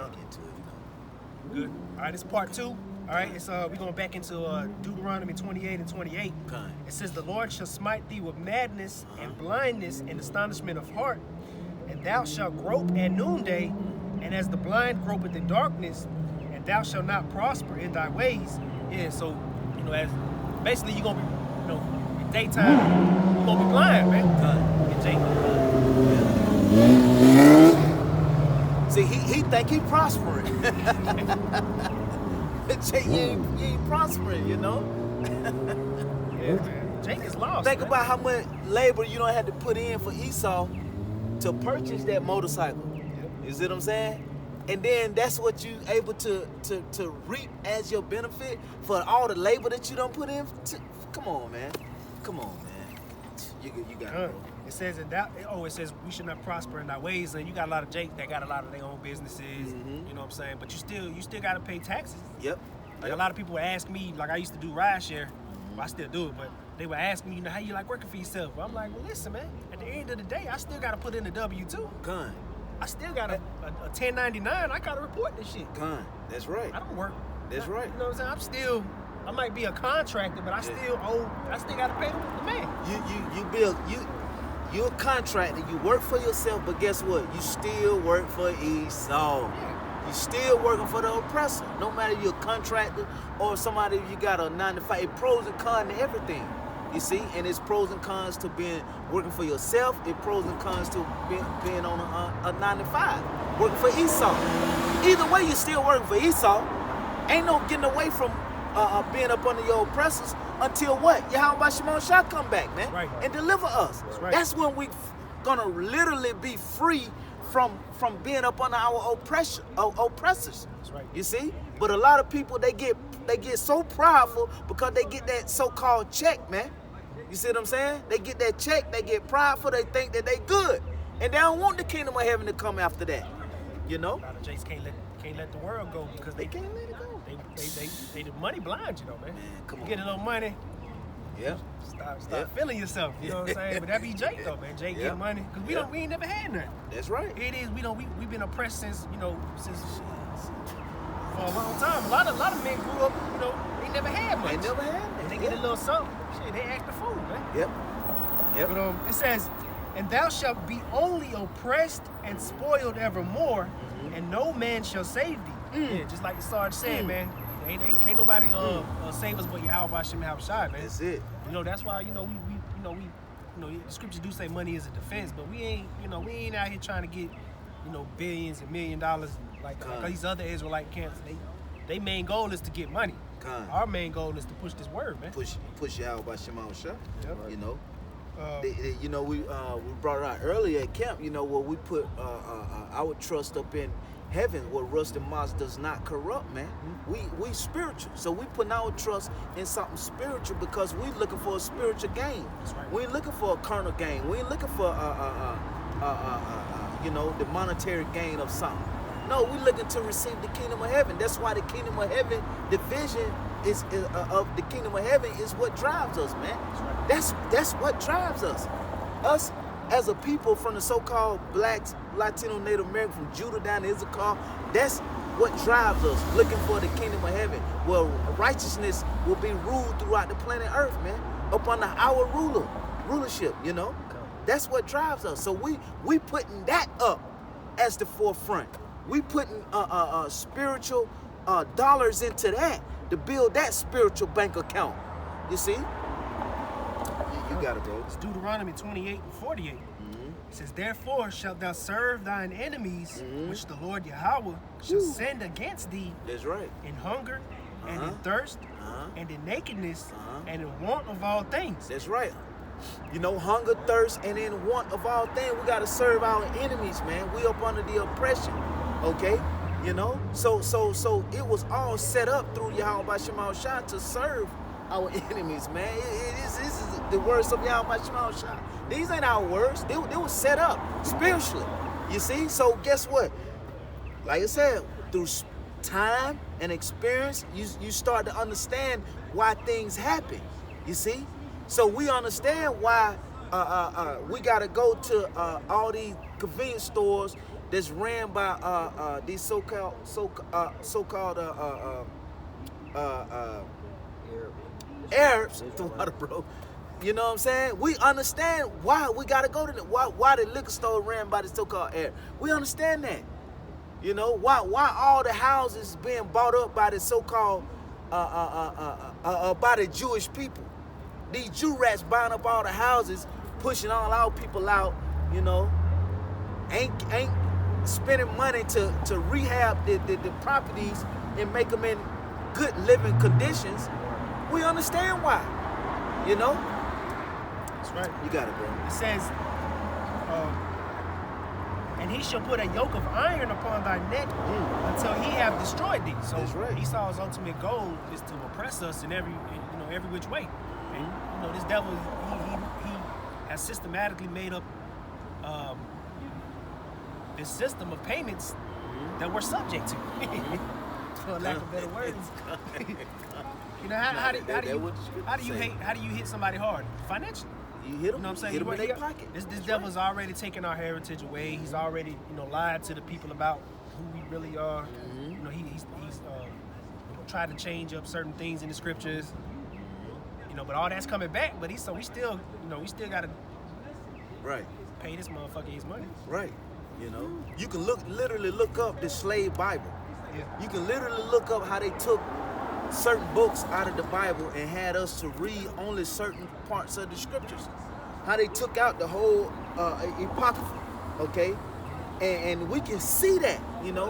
get into it, you know. Good. All right, it's part 2. All right, it's we're going back into Deuteronomy 28 and 28. Okay. It says, the Lord shall smite thee with madness and blindness and astonishment of heart, and thou shalt grope at noonday, and as the blind gropeth in darkness, and thou shalt not prosper in thy ways. Yeah, so, you know, as basically you're going to be, you know, in daytime, you're going to be blind, man. See, he think he prospering. Jake, you ain't prospering, you know? Yeah, man. Jake is lost. Think man. about how much labor you don't have to put in for Esau to purchase that motorcycle. You see what I'm saying? And then that's what you able to reap as your benefit for all the labor that you don't put in. Come on, man. Come on, man. You got it, bro. It says it says we should not prosper in our ways, and you got a lot of Jake that got a lot of their own businesses. You know what I'm saying? But you still got to pay taxes. Yep. Like a lot of people would ask me, like I used to do ride share. Well, I still do it, but they would ask me, you know, how you like working for yourself? Well, I'm like, well, listen, man. At the end of the day, I still got to put in a W-2. Gun. I still got a 1099. I got to report this shit. Gun. That's right. I don't work. That's right. You know what I'm saying? I might be a contractor, but I still got to pay the man. You're a contractor, you work for yourself, but guess what? You still work for Esau. You still working for the oppressor. No matter you're a contractor or somebody you got a 9-to-5. It's pros and cons to everything. You see? And it's pros and cons to working for yourself. It's pros and cons to being on a 9-to-5. Working for Esau. Either way, you're still working for Esau. Ain't no getting away from being up under your oppressors until what? Yahweh Shimon shall come back, man, and deliver us. That's when we gonna literally be free from being up under our oppressors. That's right. You see? But a lot of people they get so prideful because they get that so-called check, man. You see what I'm saying? They get that check, they get prideful, they think that they good, and they don't want the kingdom of heaven to come after that. You know? A lot of Jakes can't let the world go because they can't let it go. They the money blind you though, man. Come on. Get a little money. Yeah. Start feeling yourself. You know what I'm saying? But that be Jake though, man. Jake get money because we ain't never had nothing. That's right. It is. We've been oppressed since for a long time. A lot of men grew up, they never had much. They never had it. They get a little something. Shit, they act the fool, man. Yep. But it says, and thou shalt be only oppressed and spoiled evermore, and no man shall save thee. Yeah, just like the Sarge said, man. Can't nobody save us but Yahweh Shem Shai, man. That's it. That's why the scriptures do say money is a defense, but we ain't out here trying to get billions and $1 million like these other Israelite camps. They main goal is to get money. Our main goal is to push this word, man. Push Yahweh Shem Shai. Yep. We brought it out earlier at camp. Where we put our trust up in heaven, where rust and moss does not corrupt, man. We spiritual, so we putting our trust in something spiritual because we looking for a spiritual gain. Right. We ain't looking for a carnal gain. We ain't looking for the monetary gain of something. No, we looking to receive the kingdom of heaven. That's why the kingdom of heaven, the vision of the kingdom of heaven is what drives us, man. That's what drives us. Us as a people from the so-called blacks, Latino, Native American, from Judah down to Issachar, that's what drives us, looking for the kingdom of heaven, where righteousness will be ruled throughout the planet Earth, man, up under our rulership, That's what drives us. So we putting that up as the forefront. We putting spiritual dollars into that to build that spiritual bank account. You see? You got it, bro. It's Deuteronomy 28 and 48. It says, therefore shalt thou serve thine enemies, which the Lord Yahweh shall send against thee. That's right. In hunger, and in thirst, and in nakedness, and in want of all things. That's right. Hunger, thirst, and in want of all things. We got to serve our enemies, man. We up under the oppression, okay? So it was all set up through Yahweh Shema Shah to serve our enemies, man. This is the words of Yahweh Shema Shah. These ain't our words. They were set up spiritually. You see? So guess what? Like I said, through time and experience, you start to understand why things happen. You see? So we understand why we got to go to all these convenience stores that's ran by these so-called Arabs. The water, bro. You know what I'm saying? We understand why we gotta go to why the liquor store ran by the so-called Arab. We understand that. You know why all the houses being bought up by the so-called by the Jewish people. These Jew rats buying up all the houses, pushing all our people out. You know, ain't spending money to rehab the properties and make them in good living conditions. We understand why. You know. That's right. You got it, bro. It says, and he shall put a yoke of iron upon thy neck until he have destroyed thee. So That's right. Esau's ultimate goal is to oppress us in every which way. And this devil, he has systematically made up this system of payments that we're subject to, for lack of better words. How do you hit somebody hard financially? You hit them. You know what I'm saying? Hit them in their pocket. This devil's already taken our heritage away. He's already, lied to the people about who we really are. He's tried to change up certain things in the scriptures. But all that's coming back. But we still gotta pay this motherfucker his money. Right. You can literally look up the slave Bible. Yeah. You can literally look up how they took certain books out of the Bible and had us to read only certain parts of the scriptures. How they took out the whole apocrypha, okay? And we can see that,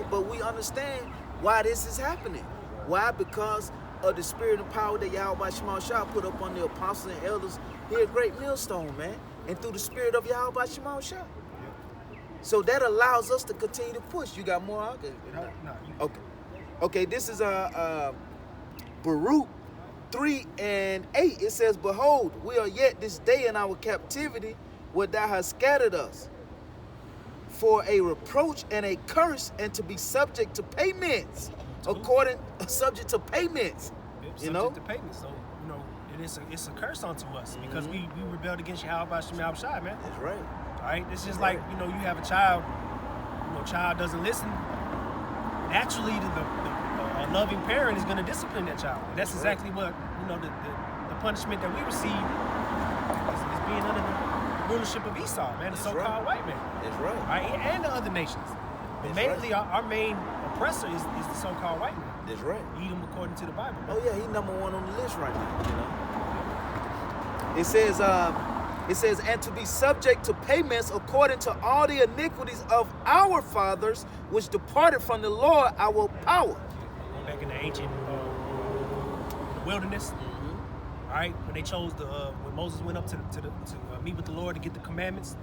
but we understand why this is happening. Why? Because of the spirit and power that Yahweh Shema Shah put up on the apostles and elders here at Great Millstone, man. And through the spirit of Yahweh Shema Shah. So that allows us to continue to push. You got more? No. Okay, this is Baruch 3:8. It says, behold, we are yet this day in our captivity where thou hast scattered us for a reproach and a curse, and to be subject to payments. Subject to payments. Subject to payments. So, it's a curse unto us because we rebelled against Yahweh Shema Shai, man. That's right. All right? It's just like, you have a child, child doesn't listen. Naturally, a loving parent is going to discipline that child. And that's exactly what, the punishment that we receive is being under the rulership of Esau, man, the so-called white man. That's right. All right? And the other nations. But mainly, our main oppressor is the so-called white man. That's right. Eat him according to the Bible. Man. Oh yeah, he's number one on the list right now. It says, and to be subject to payments according to all the iniquities of our fathers, which departed from the Lord our power. Back in the ancient wilderness, all right, when they chose when Moses went up to meet with the Lord to get the commandments,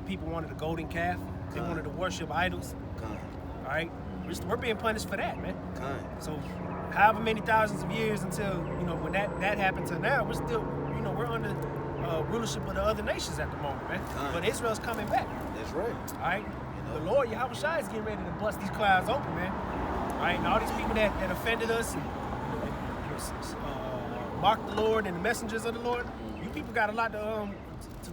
people wanted a golden calf. They wanted to worship idols. All right, we're being punished for that, man. So, however many thousands of years until when that happened to now, we're still we're under rulership of the other nations at the moment, man. But Israel's coming back. That's right. All right, the Lord Yahweh Shai is getting ready to bust these clouds open, man. All right, and all these people that offended us and mocked the Lord and the messengers of the Lord, you people got a lot to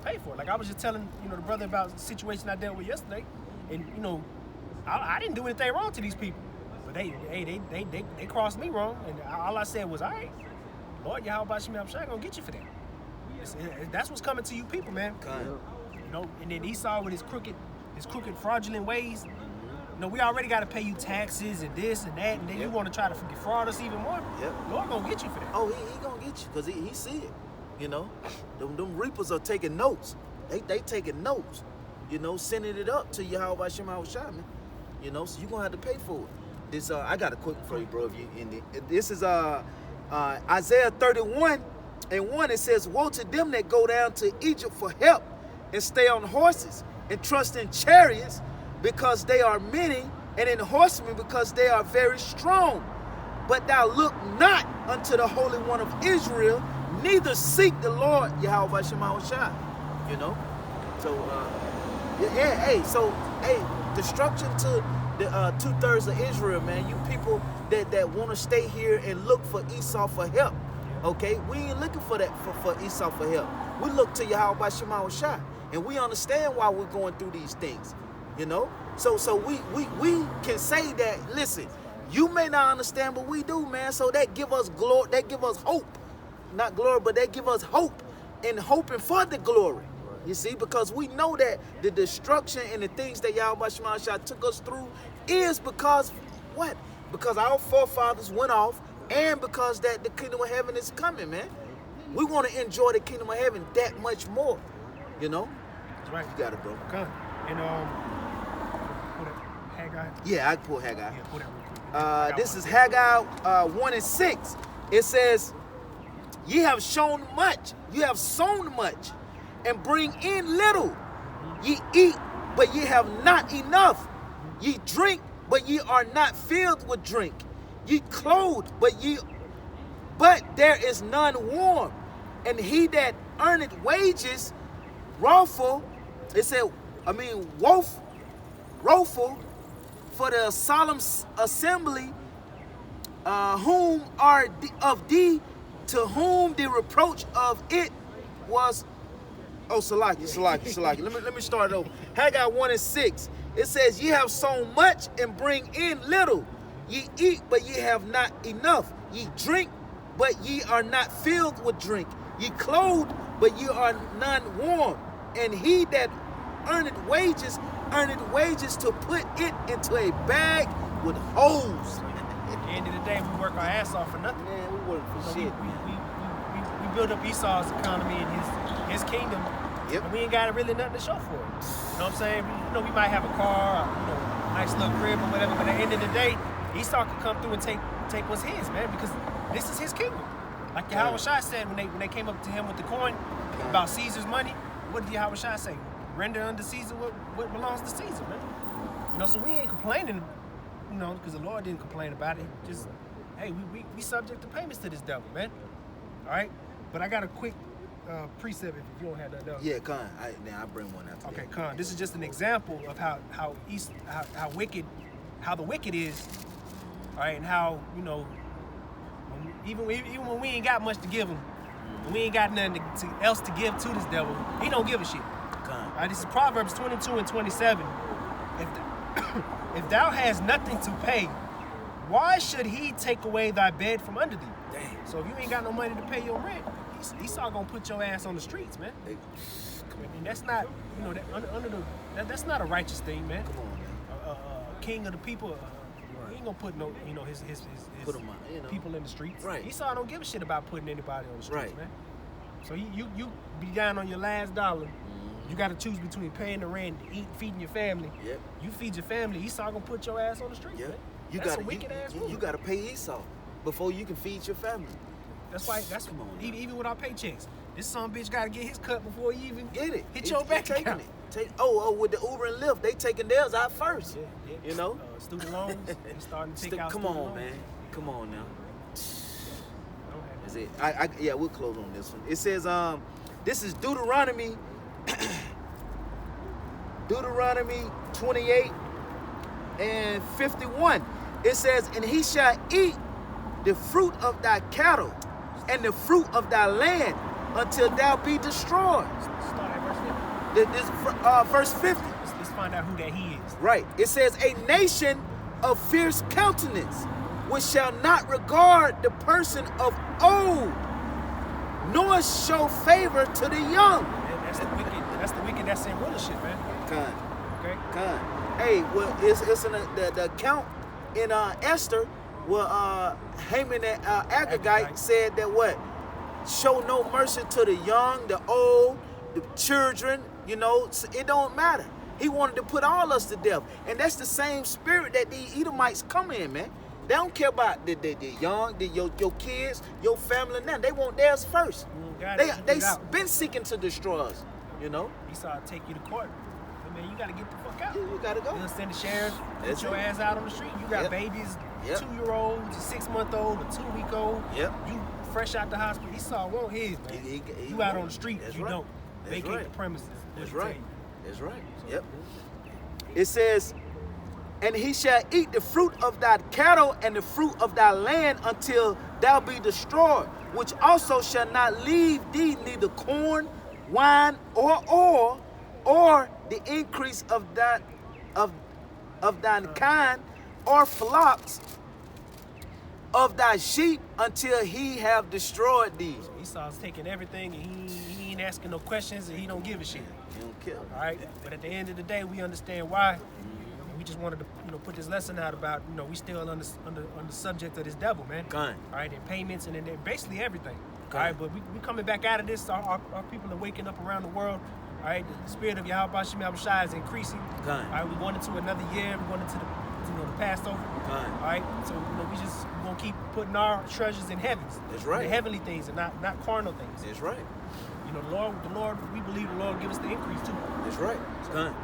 pay for. Like I was just telling the brother about the situation I dealt with yesterday, and I didn't do anything wrong to these people, but they crossed me wrong, and all I said was, all right, Lord Yahweh Shema Shai gonna get you for that. That's what's coming to you people, man. And then Esau with his crooked fraudulent ways. We already got to pay you taxes and this and that, and then you want to try to defraud us even more. Lord gonna get you for that. Oh, he gonna get you because he see it. Them reapers are taking notes. They taking notes. Sending it up to Yahweh Shema Shai, man. So you gonna have to pay for it. This I got a quick for you, bro. If you in it. This is Isaiah 31:1. It says, woe to them that go down to Egypt for help and stay on horses and trust in chariots, because they are many, and in horsemen, because they are very strong. But thou look not unto the Holy One of Israel, neither seek the Lord Yahweh Shema Shai. So destruction to the 2/3 of Israel, man. You people that want to stay here and look for Esau for help. Okay, we ain't looking for that for Esau for help. We look to Yahweh Shema Shai, and we understand why we're going through these things. So we can say that, listen, you may not understand, but we do, man. So that give us glory, that give us hope. Not glory, but that give us hope and hoping for the glory. You see, because we know that the destruction and the things that Yahweh Shemashah took us through is because what? Because our forefathers went off, and because that the kingdom of heaven is coming, man. We want to enjoy the kingdom of heaven that much more, you know? That's right. You got it, bro. Come. And put it, Haggai. Yeah, I can pull Haggai. Yeah, put that real quick. This is Haggai 1 and 6. It says, ye have shown much, you have sown much, and bring in little. Ye eat, but ye have not enough. Ye drink, but ye are not filled with drink. Ye clothe, but there is none warm. And he that earneth wages, woeful for the solemn assembly, whom are of thee, to whom the reproach of it was. Oh, Salaki. Let me start over. Haggai 1 and 6. It says, ye have sown much and bring in little. Ye eat, but ye have not enough. Ye drink, but ye are not filled with drink. Ye clothe, but ye are none warm. And he that earneth wages to put it into a bag with holes. At the end of the day, we work our ass off for nothing. Man, we work for shit. We build up Esau's economy and his kingdom. Yep. And we ain't got really nothing to show for it. You know what I'm saying? You know, we might have a car, or, nice little crib or whatever, but at the end of the day, Esau can come through and take what's his, man, because this is his kingdom. Like Yahweh Shai said when they came up to him with the coin about Caesar's money, what did Yahweh Shai say? Render unto Caesar what belongs to Caesar, man. You know, so we ain't complaining, you know, because the Lord didn't complain about it. Just, hey, we subject to payments to this devil, man. All right? But I got a quick precept if you don't have that else. Yeah, Khan. I bring one out. Okay, Khan. This is just an example of how wicked, how the wicked is, all right, and how, you know, even when we ain't got much to give him, and we ain't got nothing else to give to this devil, he don't give a shit. All right, this is Proverbs 22 and 27. If thou hast nothing to pay, why should he take away thy bed from under thee? Damn. So if you ain't got no money to pay your rent, Esau gonna put your ass on the streets, man. And that's not, you know, that's not a righteous thing, man. Come on, man. King of the people, he ain't gonna put no, you know, his Put 'em out, you know. people in the streets. Right. Esau don't give a shit about putting anybody on the streets, Right. man. So you be down on your last dollar. You got to choose between paying the rent, feeding your family. Yep. You feed your family, Esau gonna put your ass on the streets, man. That's a wicked ass move. You got to pay Esau before you can feed your family. That's why. Come on, even with our paychecks, this son bitch got to get his cut before he even Get it. hit your bank taking account. it. With the Uber and Lyft, they taking theirs out first. Yeah. You know. Student loans. They starting to take out. Come student on, loans. man. Come on now. Okay. Is it? Yeah, we'll close on this one. It says, this is Deuteronomy 28 and 51. It says, and he shall eat the fruit of thy cattle and the fruit of thy land until thou be destroyed. Start at verse 50. This verse 50. Let's find out who that he is. Right. It says, a nation of fierce countenance, which shall not regard the person of old, nor show favor to the young. Man, that's the wicked that's in rulership, man. Okay. Hey, well, it's in the account in Esther where Haman and Agagite said that what? Show no mercy to the young, the old, the children, you know, it don't matter. He wanted to put all us to death. And that's the same spirit that the Edomites come in, man. They don't care about the young, your kids, your family, now. They want theirs first. They been seeking to destroy us, you know. Esau take you to court. I mean, you got to get the fuck out. You got to go. You'll send the sheriff, That's put your it. ass out on the street. You got Yep. babies, Yep. 2-year-olds, a 6-month-old, a 2-week-old. Yep. You fresh out the hospital. Esau want his, man. He You out won't. on the street, That's you right. don't. That's Vacate right. the premises. That's What he right. tell you. That's right. Yep. It says, and he shall eat the fruit of thy cattle and the fruit of thy land until thou be destroyed, which also shall not leave thee neither corn, wine, or oil, or the increase of of thine kind, or flocks of thy sheep, until he have destroyed thee. Esau's taking everything, and he ain't asking no questions, and he don't give a shit. He don't care. All right, but at the end of the day, we understand why. And we just wanted to, put this lesson out about, we still on the subject of this devil, man. Gun. All right, and payments and basically everything. Gun. All right, but we coming back out of this. Our people are waking up around the world. All right, the spirit of Yahweh Shem Shai is increasing. Gun. All right, we're going into another year. We're going into the Passover. Gun. All right, so we're gonna keep putting our treasures in heavens. That's right. The heavenly things and not carnal things. That's right. The Lord, we believe the Lord give us the increase too. That's right. It's done.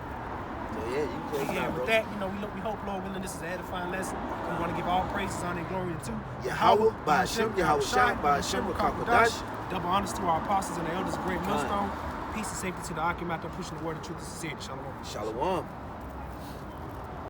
So yeah, you can close it out, with bro. that, we hope, Lord willing, this is an edifying lesson. We want to give all praises, honor, and glory to Yahweh, by Hashem, Yahweh Shai, by Hashem, Rakakodash. Double honors to our apostles and the elders of Great Millstone. Peace and safety to the Akim out there pushing the word of truth and sincerity. Shalom. Shalom.